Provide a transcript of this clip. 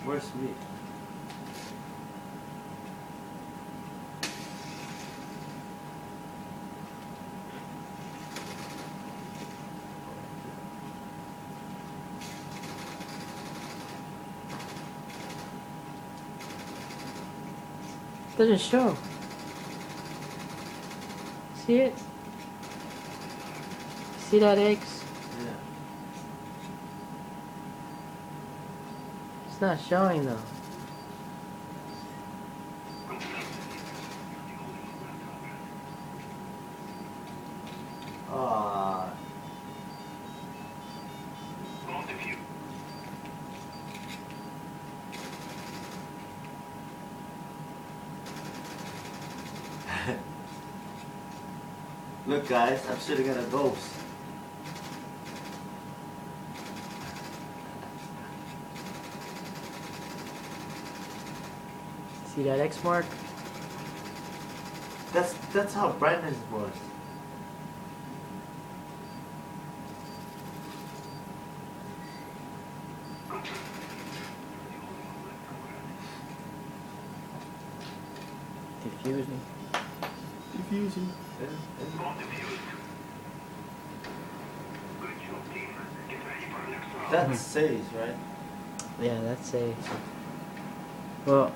Where's me? Doesn't show. See it? See that X? Yeah. It's not showing though. Ah. Look, guys, I'm shooting at a ghost. See that X mark? That's how Brandon was. Diffusing. Diffusing. That's safe, right? Yeah, that's a. Well,